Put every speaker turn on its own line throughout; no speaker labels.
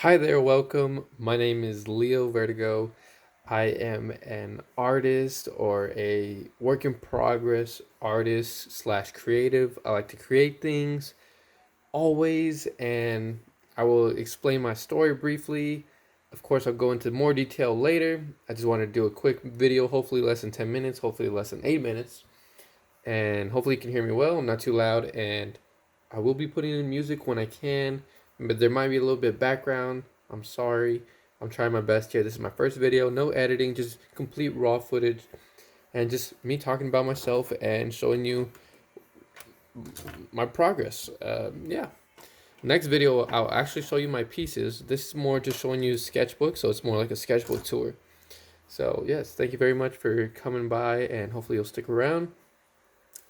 Hi there, welcome. My name is Leo Vertigo. I am an artist or a work in progress artist slash creative. I like to create things always, and I will explain my story briefly. Of course, I'll go into more detail later. I just want to do a quick video, hopefully less than 10 minutes, hopefully less than 8 minutes, and hopefully you can hear me well. I'm not too loud, and I will be putting in music when I can, but there might be a little bit of background. I'm sorry. I'm trying my best here. This is my first video, no editing, just complete raw footage, and just me talking about myself and showing you my progress. Yeah. Next video, I'll actually show you my pieces. This is more just showing you sketchbook, so it's more like a sketchbook tour. So yes, thank you very much for coming by, and hopefully you'll stick around.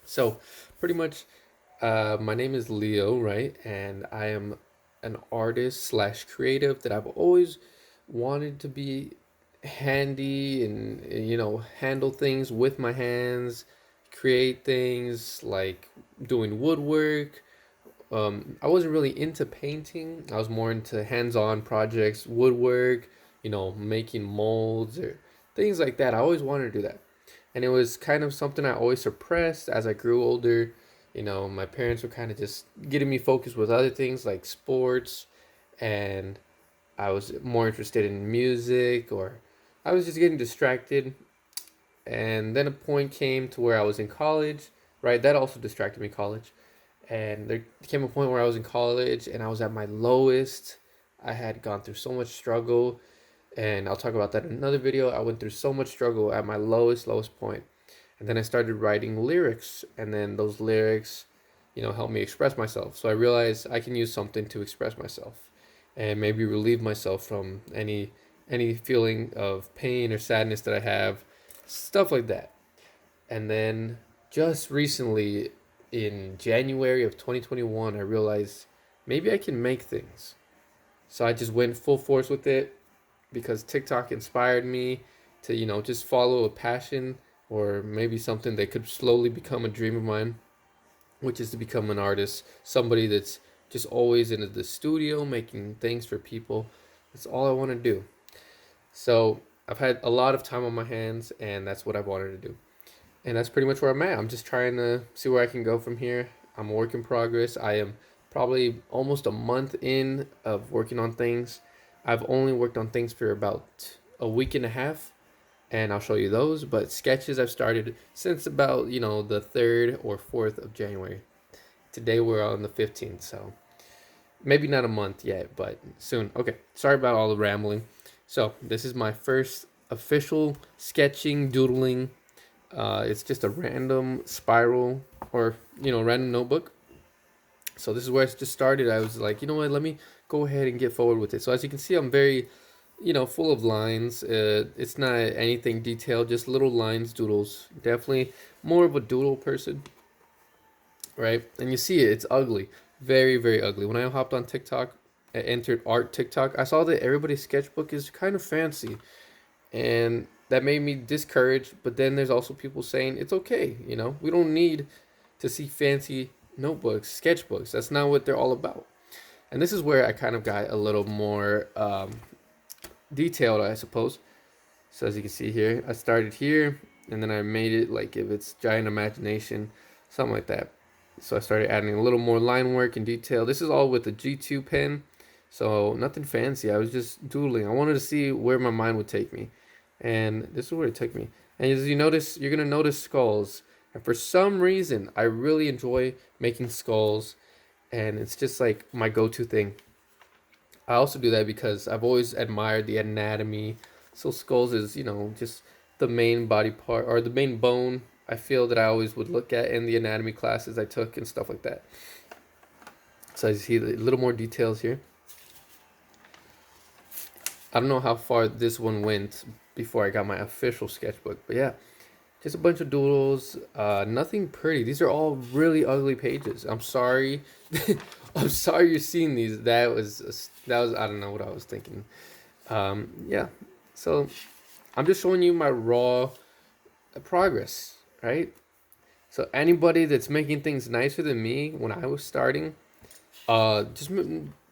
So, pretty much, my name is Leo, right? And I am an artist slash creative that I've always wanted to be handy and, handle things with my hands, create things like doing woodwork. I wasn't really into painting. I was more into hands-on projects, woodwork, making molds or things like that. I always wanted to do that. And it was kind of something I always suppressed as I grew older. My parents were kind of just getting me focused with other things like sports, and I was more interested in music, or I was just getting distracted. And then a point came to where I was in college, right? That also distracted me, college. And there came a point where I was in college and I was at my lowest. I had gone through so much struggle, and I'll talk about that in another video. I went through so much struggle at my lowest point. And then I started writing lyrics, and then those lyrics, helped me express myself. So I realized I can use something to express myself and maybe relieve myself from any feeling of pain or sadness that I have, stuff like that. And then just recently in January of 2021, I realized maybe I can make things. So I just went full force with it because TikTok inspired me to, just follow a passion or maybe something that could slowly become a dream of mine, which is to become an artist, somebody that's just always in the studio making things for people. That's all I want to do. So I've had a lot of time on my hands, and that's what I've wanted to do. And that's pretty much where I'm at. I'm just trying to see where I can go from here. I'm a work in progress. I am probably almost a month in of working on things. I've only worked on things for about a week and a half, and I'll show you those. But sketches I've started since about, the 3rd or 4th of January. Today we're on the 15th, so maybe not a month yet, but soon. Okay, sorry about all the rambling. So, this is my first official sketching, doodling. It's just a random spiral or, random notebook. So, this is where I just started. I was like, you know what, let me go ahead and get forward with it. So, as you can see, I'm very, full of lines. It's not anything detailed, just little lines, doodles. Definitely more of a doodle person, right? And you see it, it's ugly. Very, very ugly. When I hopped on TikTok, I entered art TikTok, I saw that everybody's sketchbook is kind of fancy. And that made me discouraged. But then there's also people saying it's okay, we don't need to see fancy notebooks, sketchbooks. That's not what they're all about. And this is where I kind of got a little more detailed, I suppose. So as you can see here, I started here and then I made it like if it's giant imagination, something like that. So I started adding a little more line work and detail. This is all with a G2 pen, so nothing fancy. I was just doodling. I wanted to see where my mind would take me, and this is where it took me. And as you notice, you're gonna notice skulls. And for some reason, I really enjoy making skulls, and it's just like my go-to thing. I also do that because I've always admired the anatomy. So skulls is, just the main body part or the main bone I feel that I always would look at in the anatomy classes I took and stuff like that. So I see a little more details here. I don't know how far this one went before I got my official sketchbook, but yeah, just a bunch of doodles. Nothing pretty. These are all really ugly pages. I'm sorry. I'm sorry you're seeing these. That was I don't know what I was thinking. Yeah. So I'm just showing you my raw progress, right? So anybody that's making things nicer than me when I was starting, just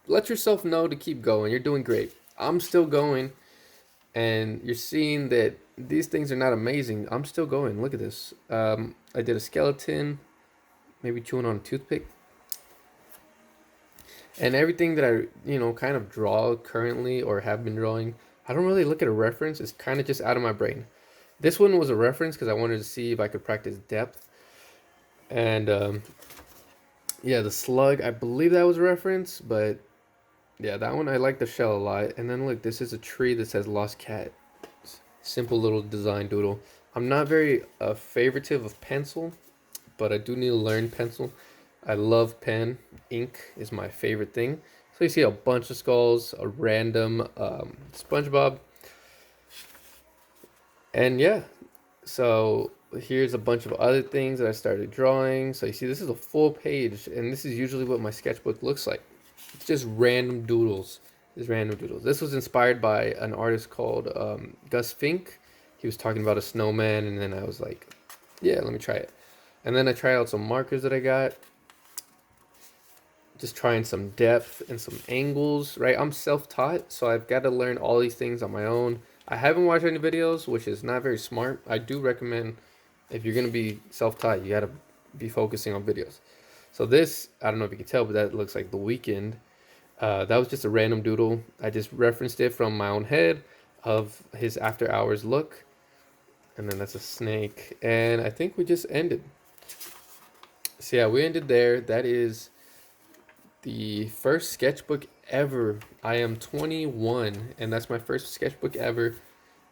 let yourself know to keep going. You're doing great. I'm still going, and you're seeing that these things are not amazing. I'm still going. Look at this. I did a skeleton, maybe chewing on a toothpick, and everything that I kind of draw currently or have been drawing. I don't really look at a reference. It's kind of just out of my brain. This one was a reference because I wanted to see if I could practice depth. And yeah, the slug, I believe that was a reference, but yeah, that one I like the shell a lot. And then look, this is a tree that says Lost Cat. Simple little design doodle. I'm not very favoritive of pencil, but I do need to learn pencil. I love pen. Ink is my favorite thing. So you see a bunch of skulls, a random SpongeBob, and yeah. So here's a bunch of other things that I started drawing. So you see, this is a full page, and this is usually what my sketchbook looks like. It's just random doodles. Just random doodles. This was inspired by an artist called Gus Fink. He was talking about a snowman, and then I was like, yeah, let me try it. And then I tried out some markers that I got. Just trying some depth and some angles, right? I'm self-taught, so I've got to learn all these things on my own. I haven't watched any videos, which is not very smart. I do recommend, if you're going to be self-taught, you got to be focusing on videos. So this, I don't know if you can tell, but that looks like The Weeknd. That was just a random doodle. I just referenced it from my own head of his after hours look. And then that's a snake. And I think we just ended. So yeah, we ended there. That is the first sketchbook ever. I am 21, and that's my first sketchbook ever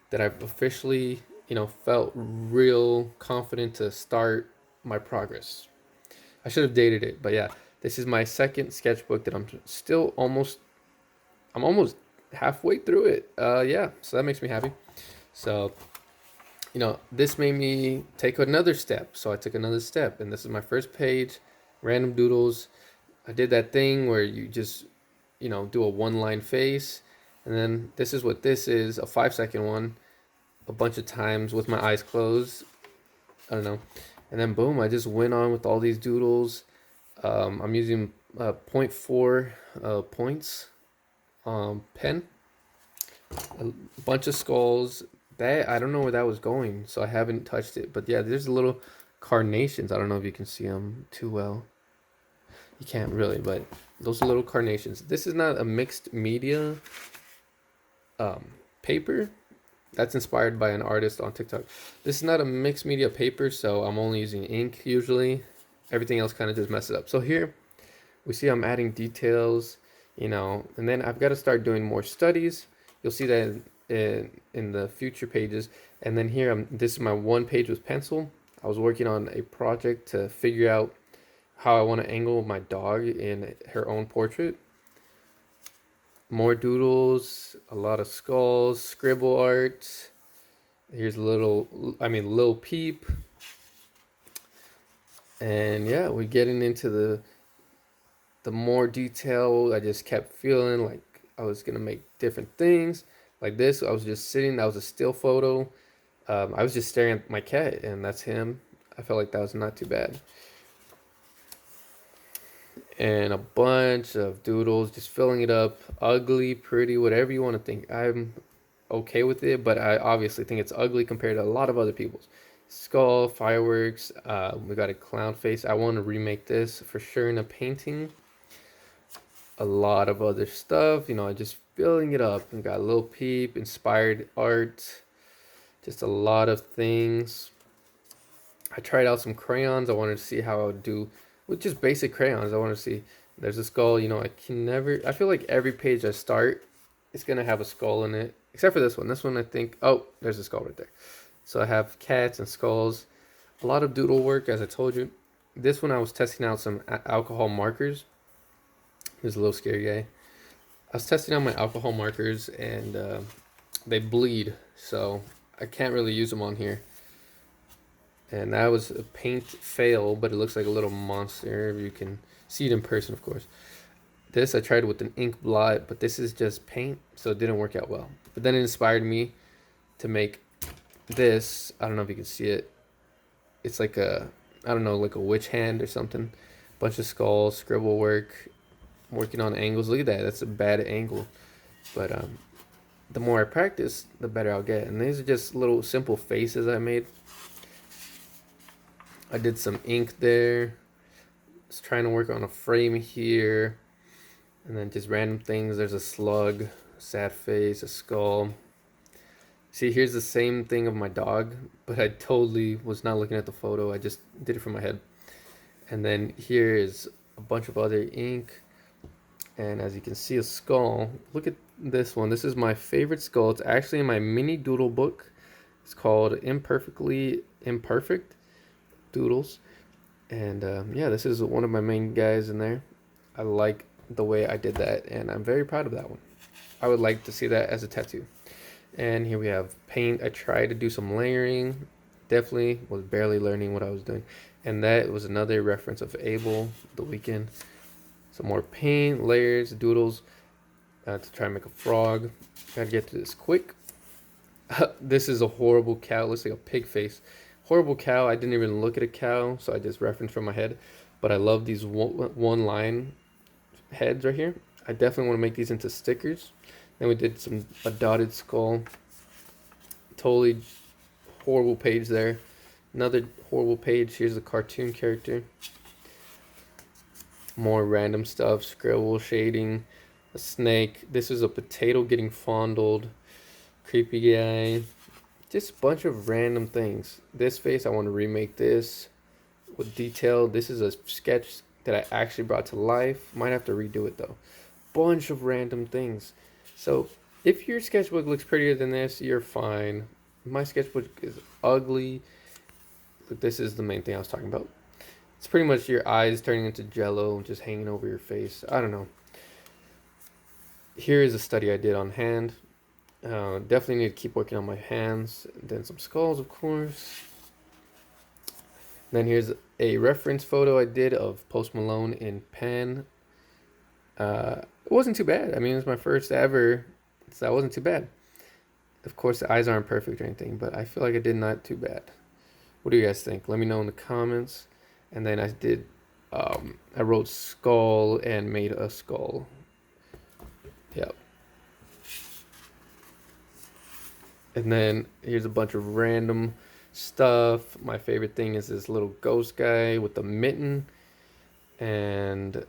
that I've officially, felt real confident to start my progress. I should have dated it, but yeah, this is my second sketchbook that I'm almost halfway through it. Yeah, so that makes me happy. So, this made me take another step. So I took another step, and this is my first page, random doodles. I did that thing where you just, do a one line face. And then this is what this is, a 5-second one, a bunch of times with my eyes closed. I don't know. And then boom, I just went on with all these doodles. I'm using zero point 0.4 points pen. A bunch of skulls. That, I don't know where that was going, so I haven't touched it. But yeah, there's little carnations. I don't know if you can see them too well. You can't really, but those little carnations. This is not a mixed media paper. That's inspired by an artist on TikTok. This is not a mixed media paper, so I'm only using ink usually. Everything else kind of just messes up. So here we see I'm adding details, and then I've got to start doing more studies. You'll see that in the future pages. And then here, this is my one page with pencil. I was working on a project to figure out how I want to angle my dog in her own portrait. More doodles, a lot of skulls, scribble art. Here's a Lil Peep. And yeah, we're getting into the more detail. I just kept feeling like I was gonna make different things. Like this, I was just sitting, that was a still photo. I was just staring at my cat, and that's him. I felt like that was not too bad. And a bunch of doodles, just filling it up, ugly, pretty, whatever you want to think. I'm okay with it, but I obviously think it's ugly compared to a lot of other people's. Skull, fireworks, we got a clown face. I want to remake this for sure in a painting. A lot of other stuff, just filling it up. We got a Lil Peep, inspired art, just a lot of things. I tried out some crayons. I wanted to see how I would do with just basic crayons. I want to see. There's a skull. I can never. I feel like every page I start, it's gonna have a skull in it, except for this one. This one I think. Oh, there's a skull right there. So I have cats and skulls. A lot of doodle work, as I told you. This one I was testing out some alcohol markers. Here's a little scary guy. I was testing out my alcohol markers, and they bleed, so I can't really use them on here. And that was a paint fail, but it looks like a little monster. You can see it in person, of course. This I tried with an ink blot, but this is just paint, so it didn't work out well. But then it inspired me to make this. I don't know if you can see it. It's like I don't know, like a witch hand or something. Bunch of skulls, scribble work. working on angles. Look at that, that's a bad angle. But the more I practice, the better I'll get. And these are just little simple faces I made. I did some ink there. Just trying to work on a frame here. And then just random things. There's a slug, a sad face, a skull. See, here's the same thing of my dog, but I totally was not looking at the photo. I just did it from my head. And then here is a bunch of other ink. And as you can see, a skull. Look at this one. This is my favorite skull. It's actually in my mini doodle book. It's called Imperfectly Imperfect Doodles. And yeah, this is one of my main guys in there. I like the way I did that, and I'm very proud of that one. I would like to see that as a tattoo. And here we have paint. I tried to do some layering. Definitely was barely learning what I was doing. And that was another reference of Abel, The Weekend. Some more paint, layers, doodles to try and make a frog. Gotta get to this quick. This is a horrible cow. It looks like a pig face. Horrible cow. I didn't even look at a cow, so I just referenced from my head. But I love these one line heads right here. I definitely want to make these into stickers. Then we did a dotted skull. Totally horrible page there. Another horrible page. Here's a cartoon character. More random stuff. Scribble, shading, a snake. This is a potato getting fondled. Creepy guy. Just a bunch of random things. This face, I want to remake this with detail. This is a sketch that I actually brought to life. Might have to redo it though. Bunch of random things. So if your sketchbook looks prettier than this, you're fine. My sketchbook is ugly. But this is the main thing I was talking about. It's pretty much your eyes turning into jello, just hanging over your face. I don't know. Here is a study I did on hand. Definitely need to keep working on my hands. Then some skulls, of course. Then here's a reference photo I did of Post Malone in pen. It wasn't too bad. I mean, it was my first ever, so that wasn't too bad. Of course, the eyes aren't perfect or anything, but I feel like I did not too bad. What do you guys think? Let me know in the comments. And then I did, I wrote skull and made a skull. Yep. And then here's a bunch of random stuff. My favorite thing is this little ghost guy with the mitten. And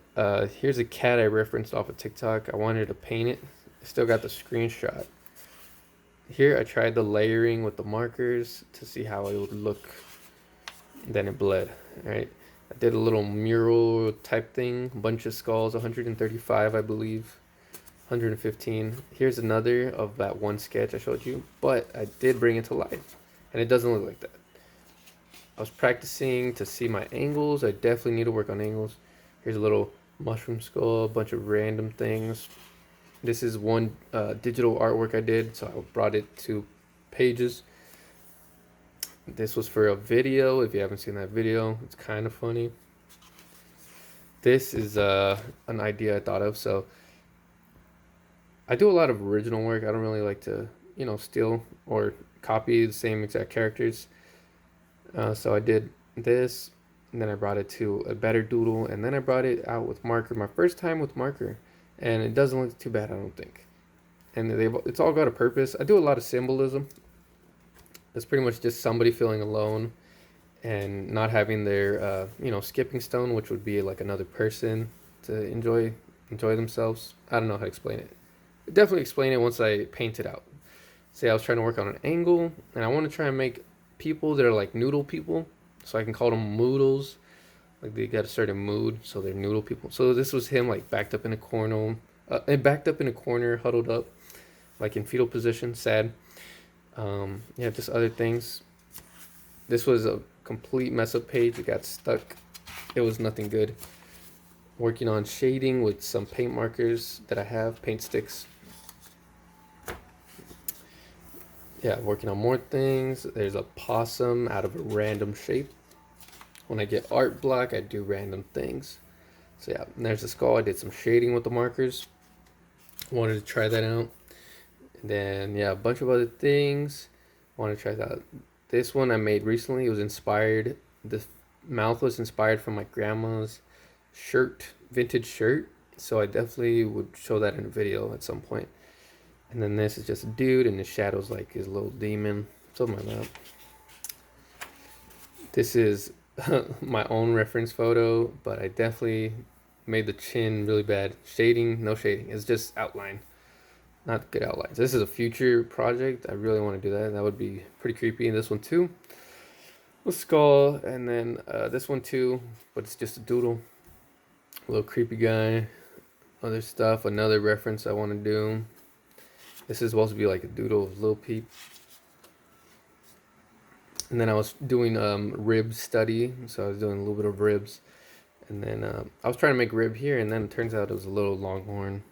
here's a cat I referenced off of TikTok. I wanted to paint it. I still got the screenshot. Here I tried the layering with the markers to see how it would look. Then it bled. All right. I did a little mural type thing. A bunch of skulls, 135 I believe. 115. Here's another of that one sketch I showed you, but I did bring it to life, and it doesn't look like that. I was practicing to see my angles. I definitely need to work on angles. Here's a little mushroom skull, a bunch of random things. This is one digital artwork I did, so I brought it to pages. This was for a video. If you haven't seen that video, it's kind of funny. This is an idea I thought of, so I do a lot of original work. I don't really like to, steal or copy the same exact characters. So I did this, and then I brought it to a better doodle, and then I brought it out with marker. My first time with marker, and it doesn't look too bad, I don't think. And it's all got a purpose. I do a lot of symbolism. It's pretty much just somebody feeling alone and not having their, skipping stone, which would be like another person to enjoy themselves. I don't know how to explain it. Definitely explain it once I paint it out. Say I was trying to work on an angle, and I want to try and make people that are like noodle people, so I can call them moodles. Like they got a certain mood, so they're noodle people. So this was him like backed up in a corner, huddled up, like in fetal position, sad. Yeah, just other things. This was a complete mess up page. It got stuck. It was nothing good. Working on shading with some paint markers that I have, paint sticks. Yeah, working on more things. There's a possum out of a random shape. When I get art block, I do random things. So yeah, and there's a skull. I did some shading with the markers. Wanted to try that out. And then yeah, a bunch of other things. Want to try that out. This one I made recently. It was inspired. The mouth was inspired from my grandma's shirt, vintage shirt. So I definitely would show that in a video at some point. And then this is just a dude, and the shadow's like his little demon, something like that. This is my own reference photo, but I definitely made the chin really bad. Shading, no shading. It's just outline, not good outlines. This is a future project. I really want to do that. That would be pretty creepy. And this one too. A skull, and then this one too, but it's just a doodle. A little creepy guy. Other stuff. Another reference I want to do. This is supposed to be like a doodle of Lil Peep. And then I was doing rib study, so I was doing a little bit of ribs. And then I was trying to make rib here, and then it turns out it was a little longhorn.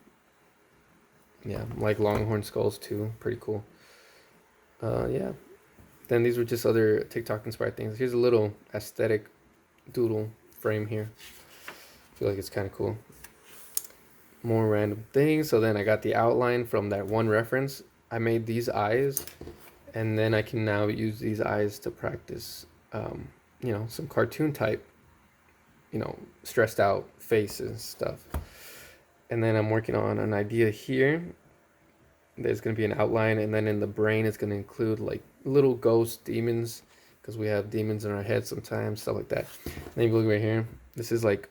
Yeah, like longhorn skulls too. Pretty cool. Yeah. Then these were just other TikTok inspired things. Here's a little aesthetic doodle frame here. I feel like it's kind of cool. More random things. So then I got the outline from that one reference. I made these eyes, and then I can now use these eyes to practice, some cartoon type, stressed out faces and stuff. And then I'm working on an idea here. There's going to be an outline, and then in the brain it's going to include like little ghost demons, because we have demons in our head sometimes, stuff like that. And then you look right here. This is like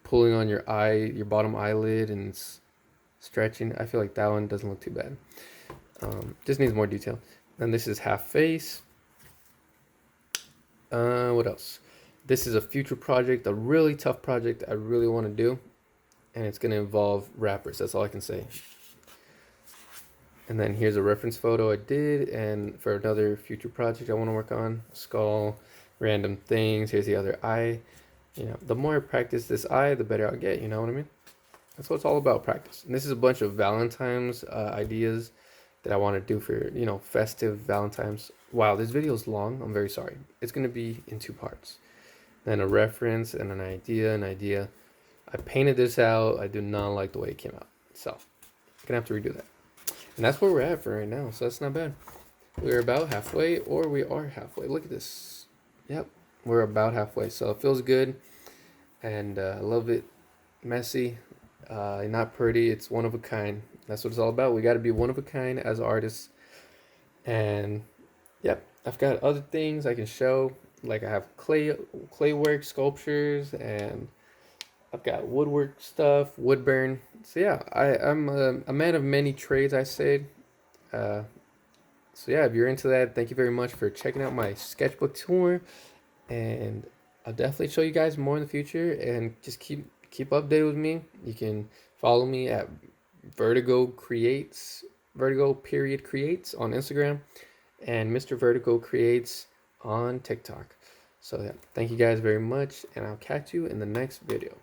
pulling on your eye, your bottom eyelid, and it's stretching. I feel like that one doesn't look too bad. Just needs more detail. Then this is half face. What else? This is a future project, a really tough project I really want to do, and it's going to involve rappers. That's all I can say. And then here's a reference photo I did, and for another future project I want to work on. Skull, random things. Here's the other eye. The more I practice this eye, the better I'll get. You know what I mean? That's what it's all about, practice. And this is a bunch of Valentine's ideas that I want to do for, festive Valentine's. Wow, this video is long. I'm very sorry. It's going to be in 2 parts. Then a reference and an idea. I painted this out. I do not like the way it came out. So, I'm going to have to redo that. And that's where we're at for right now. So, that's not bad. We're about halfway, or we are halfway. Look at this. Yep, we're about halfway. So, it feels good. And I love it. Messy. Not pretty. It's one of a kind. That's what it's all about. We got to be one of a kind as artists. And yep, I've got other things I can show. Like I have clay work, sculptures, and I've got woodwork stuff, wood burn. So yeah, I'm a man of many trades, I say. So yeah, if you're into that, thank you very much for checking out my sketchbook tour, and I'll definitely show you guys more in the future. And just keep updated with me. You can follow me at Vertigo Creates, Vertigo.creates on Instagram, and Mr. Vertigo Creates on TikTok. So yeah, thank you guys very much, and I'll catch you in the next video.